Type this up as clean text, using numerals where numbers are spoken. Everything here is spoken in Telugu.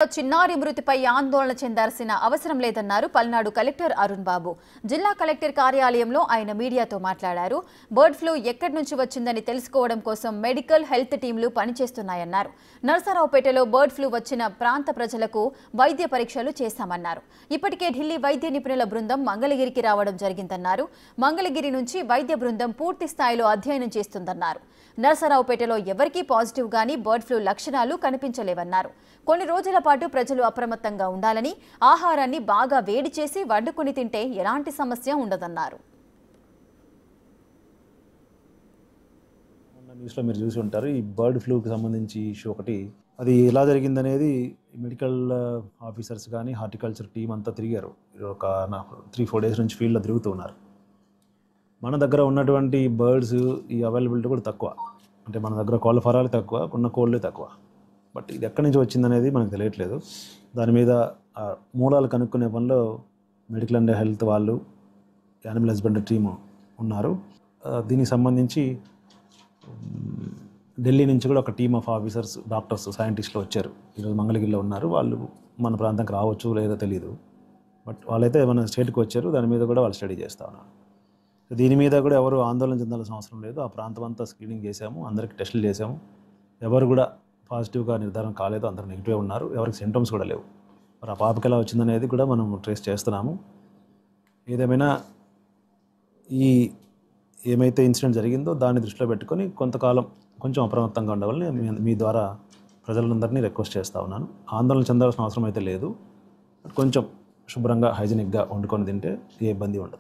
చిన్నారి మృతిపై ఆందోళన చెందాల్సిన అవసరం లేదన్నారు పల్నాడు కలెక్టర్ అరుణ్ బాబు. జిల్లా కలెక్టర్ కార్యాలయంలో ఆయన మీడియాతో మాట్లాడారు. బర్డ్ ఫ్లూ ఎక్కడి నుంచి వచ్చిందని తెలుసుకోవడం కోసం మెడికల్ హెల్త్ టీంలు పనిచేస్తున్నాయన్నారు. నరసరావుపేటలో బర్డ్ ఫ్లూ వచ్చిన ప్రాంత ప్రజలకు వైద్య పరీక్షలు చేశామన్నారు. ఇప్పటికే ఢిల్లీ వైద్య నిపుణుల బృందం మంగళగిరికి రావడం జరిగిందన్నారు. మంగళగిరి నుంచి వైద్య బృందం పూర్తి స్థాయిలో అధ్యయనం చేస్తుందన్నారు. నరసరావుపేటలో ఎవరికీ పాజిటివ్ గానీ బర్డ్ ఫ్లూ లక్షణాలు కనిపించలేవన్నారు. కొన్ని రోజుల పాటు ప్రజలు అప్రమత్తంగా ఉండాలని, ఆహారాన్ని బాగా వేడి చేసి వండుకొని తింటే ఎలాంటి సమస్య ఉండదన్నారు. న్యూస్లో మీరు చూసి ఉంటారు. ఈ బర్డ్ ఫ్లూకి సంబంధించి ఇష్యూ ఒకటి, అది ఎలా జరిగిందనేది మెడికల్ ఆఫీసర్స్ కానీ హార్టికల్చర్ టీం అంతా తిరిగారు. ఒక 3-4 డేస్ నుంచి ఫీల్డ్లో తిరుగుతూ ఉన్నారు. మన దగ్గర ఉన్నటువంటి బర్డ్స్ ఈ అవైలబిలిటీ కూడా తక్కువ, అంటే మన దగ్గర కోళ్ళ ఫారాలు తక్కువ, ఉన్న కోళ్ళే తక్కువ. బట్ ఇది ఎక్కడి నుంచి వచ్చిందనేది మనకు తెలియట్లేదు. దాని మీద మూలాలు కనుక్కునే పనిలో మెడికల్ అండ్ హెల్త్ వాళ్ళు, యానిమల్ హస్బెండరీ టీము ఉన్నారు. దీనికి సంబంధించి ఢిల్లీ నుంచి కూడా ఒక టీమ్ ఆఫ్ ఆఫీసర్స్, డాక్టర్స్, సైంటిస్టులు వచ్చారు. ఈరోజు మంగళగిరిలో ఉన్నారు. వాళ్ళు మన ప్రాంతానికి రావచ్చు లేదో తెలియదు, బట్ వాళ్ళైతే మన స్టేట్కి వచ్చారు. దాని మీద కూడా వాళ్ళు స్టడీ చేస్తూ ఉన్నారు. దీని మీద కూడా ఎవరు ఆందోళన చెందాల్సిన అవసరం లేదు. ఆ ప్రాంతం అంతా స్క్రీనింగ్ చేశాము, అందరికి టెస్టులు చేశాము. ఎవరు కూడా పాజిటివ్గా నిర్ధారణ కాలేదు, అందరూ నెగిటివ్ ఉన్నారు. ఎవరికి సింటమ్స్ కూడా లేవు. మరి ఆ పాపకి ఎలా వచ్చిందనేది కూడా మనం ట్రేస్ చేస్తున్నాము. ఏదేమైనా ఏమైతే ఇన్సిడెంట్ జరిగిందో దాన్ని దృష్టిలో పెట్టుకొని కొంతకాలం కొంచెం అప్రమత్తంగా ఉండవాలని మీ ద్వారా ప్రజలందరినీ రిక్వెస్ట్ చేస్తూ ఉన్నాను. ఆందోళన చెందాల్సిన అవసరం అయితే లేదు. కొంచెం శుభ్రంగా, హైజీనిక్గా వండుకొని తింటే ఏ ఇబ్బంది ఉండదు.